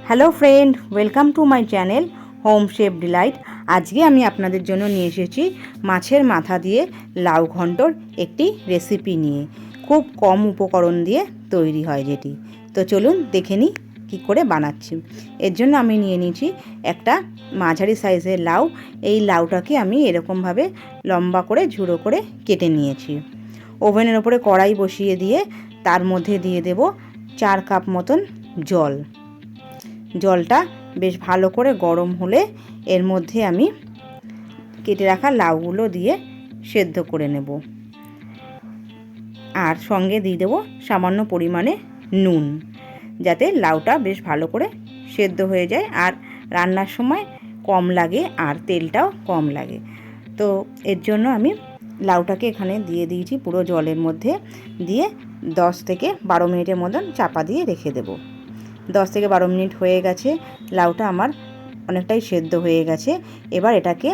Hello friend, welcome to my channel home chef delight. আজকে আমি আপনাদের জন্য নিয়ে এসেছি মাছের মাথা দিয়ে লাউ ঘন্টর একটি রেসিপি নিয়ে। খুব কম উপকরণ দিয়ে তৈরি হয় যেটি। তো চলুন দেখে নিই কী করে বানাচ্ছি। এর জন্য আমি নিয়ে নিয়েছি একটা মাঝারি সাইজের লাউ। এই লাউটাকে আমি এরকমভাবে লম্বা করে ঝুড়ো করে কেটে নিয়েছি। ওভেনের ওপরে কড়াই বসিয়ে দিয়ে তার মধ্যে দিয়ে দেব 4 কাপ মতন জল। জলটা বেশ ভালো করে গরম হলে এর মধ্যে আমি কেটে রাখা লাউগুলো দিয়ে সেদ্ধ করে নেব। আর সঙ্গে দিয়ে দেবো সামান্য পরিমাণে নুন, যাতে লাউটা বেশ ভালো করে সেদ্ধ হয়ে যায় আর রান্নার সময় কম লাগে আর তেলটাও কম লাগে। তো এর জন্য আমি লাউটাকে এখানে দিয়ে দিয়েছি পুরো জলের মধ্যে, দিয়ে 10 থেকে 12 মিনিটের মতন চাপা দিয়ে রেখে দেবো। 10 থেকে 12 মিনিট হয়ে গেছে, লাউটা আমার অনেকটাই সেদ্ধ হয়ে গেছে। এবার এটাকে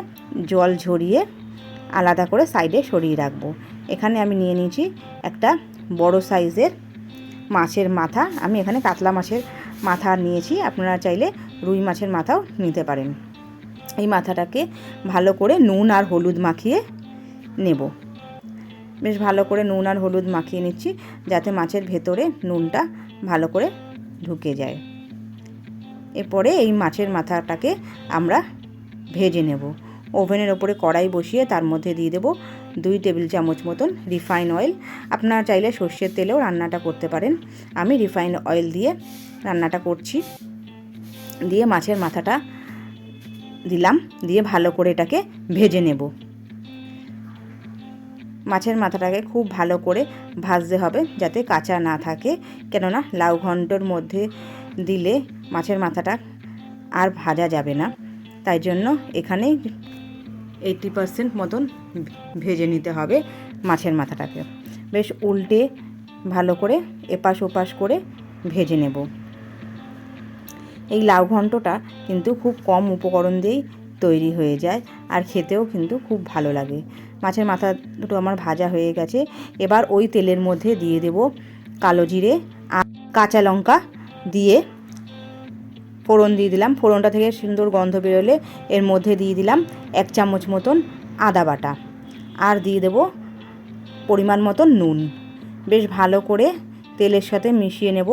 জল ঝরিয়ে আলাদা করে সাইডে সরিয়ে রাখবো। এখানে আমি নিয়ে নিয়েছি একটা বড় সাইজের মাছের মাথা। আমি এখানে কাতলা মাছের মাথা নিয়েছি, আপনারা চাইলে রুই মাছের মাথাও নিতে পারেন। এই মাথাটাকে ভালো করে নুন আর হলুদ মাখিয়ে নেব। বেশ ভালো করে নুন আর হলুদ মাখিয়ে নিচ্ছি, যাতে মাছের ভেতরে নুনটা ভালো করে ঢুকে যায়। এরপরে এই মাছের মাথাটাকে আমরা ভেজে নেব। ওভেনের ওপরে কড়াই বসিয়ে তার মধ্যে দিয়ে দেব 2 টেবিল চামচ মতন রিফাইন অয়েল। আপনারা চাইলে সর্ষের তেলেও রান্নাটা করতে পারেন। আমি রিফাইন অয়েল দিয়ে রান্নাটা করছি। দিয়ে মাছের মাথাটা দিলাম, দিয়ে ভালো করে এটাকে ভেজে নেব। মাছের মাথাটাকে খুব ভালো করে ভাজতে হবে, যাতে কাঁচা না থাকে, কেননা লাউ ঘন্টর মধ্যে দিলে মাছের মাথাটা আর ভাজা যাবে না। তাই জন্য এখানে 80% মতন ভেজে নিতে হবে মাছের মাথাটাকে। বেশ উল্টে ভালো করে এপাশ ওপাশ করে ভেজে নেব। এই লাউ ঘন্টটা কিন্তু খুব কম উপকরণ দিয়েই তৈরি হয়ে যায় আর খেতেও কিন্তু খুব ভালো লাগে। মাছের মাথা দুটো আমার ভাজা হয়ে গেছে। এবার ওই তেলের মধ্যে দিয়ে দেব কালো জিরে আর কাঁচা লঙ্কা দিয়ে ফোড়ন দিয়ে দিলাম। ফোড়নটা থেকে সুন্দর গন্ধ বেরোলে এর মধ্যে দিয়ে দিলাম 1 চামচ মতন আদা বাটা আর দিয়ে দেব পরিমাণ মতন নুন। বেশ ভালো করে তেলের সাথে মিশিয়ে নেব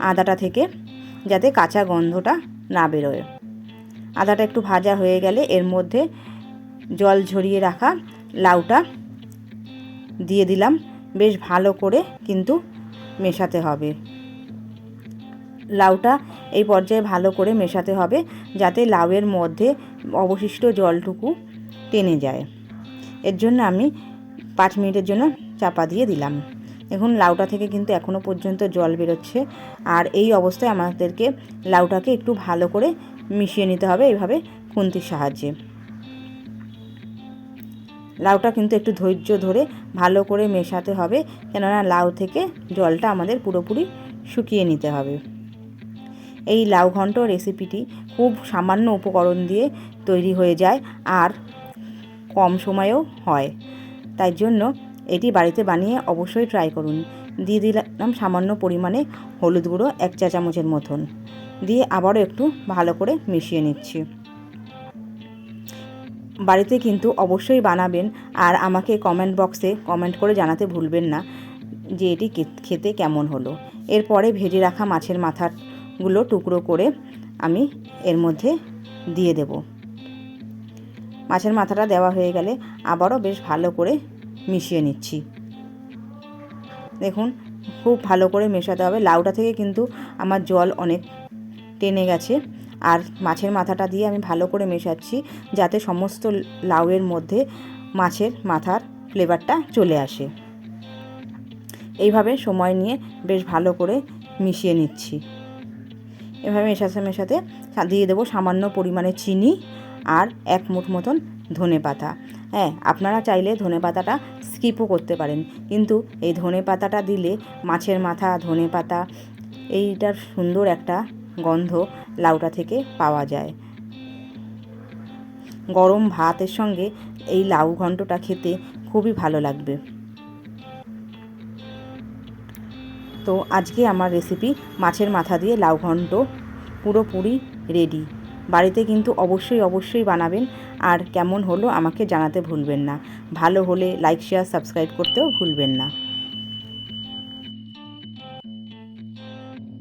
আদাটা থেকে, যাতে কাঁচা গন্ধটা না বেরোয়। আদাটা একটু ভাজা হয়ে গেলে এর মধ্যে জল ঝরিয়ে রাখা লাউটা দিয়ে দিলাম। বেশ ভালো করে কিন্তু মেশাতে হবে। লাউটা এই পর্যায়ে ভালো করে মেশাতে হবে, যাতে লাউয়ের মধ্যে অবশিষ্ট জলটুকু টেনে যায়। এর জন্য আমি 5 মিনিটের জন্য চাপা দিয়ে দিলাম। এখন লাউটা থেকে কিন্তু এখনও পর্যন্ত জল বেরোচ্ছে, আর এই অবস্থায় আমাদেরকে লাউটাকে একটু ভালো করে মিশিয়ে নিতে হবে এইভাবে খুন্তির সাহায্যে। লাউটা কিন্তু একটু ধৈর্য ধরে ভালো করে মেশাতে হবে, কেননা লাউ থেকে জলটা আমাদের পুরোপুরি শুকিয়ে নিতে হবে। এই লাউ ঘন্ট রেসিপিটি খুব সামান্য উপকরণ দিয়ে তৈরি হয়ে যায় আর কম সময়েও হয়। তাই জন্য এটি বাড়িতে বানিয়ে অবশ্যই ট্রাই করুন। দিয়ে দিলাম সামান্য পরিমাণে হলুদ গুঁড়ো 1 চা চামচের মতন, দিয়ে আবারও একটু ভালো করে মিশিয়ে নিচ্ছি। বাড়িতে কিন্তু অবশ্যই বানাবেন আর আমাকে কমেন্ট বক্সে কমেন্ট করে জানাতে ভুলবেন না যে এটি খেতে কেমন হলো। এরপরে ভেজে রাখা মাছের মাথাগুলো টুকরো করে আমি এর মধ্যে দিয়ে দেব। মাছের মাথাটা দেওয়া হয়ে গেলে আবারও বেশ ভালো করে মিশিয়ে নিচ্ছি। দেখুন, খুব ভালো করে মেশাতে হবে। লাউটা থেকে কিন্তু আমার জল অনেক টেনে গেছে, আর মাছের মাথাটা দিয়ে আমি ভালো করে মেশাচ্ছি, যাতে সমস্ত লাউয়ের মধ্যে মাছের মাথার ফ্লেভারটা চলে আসে। এইভাবে সময় নিয়ে বেশ ভালো করে মিশিয়ে নিচ্ছি। এভাবে মেশাতে মেশাতে দিয়ে দেবো সামান্য পরিমাণে চিনি আর 1 মুঠ মতন ধনেপাতা। হ্যাঁ, আপনারা চাইলে ধনেপাতাটা স্কিপও করতে পারেন, কিন্তু এই ধনেপাতাটা দিলে মাছের মাথা, ধনেপাতা এইটার সুন্দর একটা গন্ধ লাউটা থেকে পাওয়া যায়। গরম ভাতের সঙ্গে এই লাউ ঘন্টটা খেতে খুবই ভালো লাগবে। তো আজকে আমার রেসিপি মাছের মাথা দিয়ে লাউ ঘন্ট পুরোপুরি রেডি। বাড়িতে কিন্তু অবশ্যই বানাবেন, আর কেমন হলো আমাকে জানাতে ভুলবেন না। ভালো হলে লাইক শেয়ার সাবস্ক্রাইব করতেও ভুলবেন না।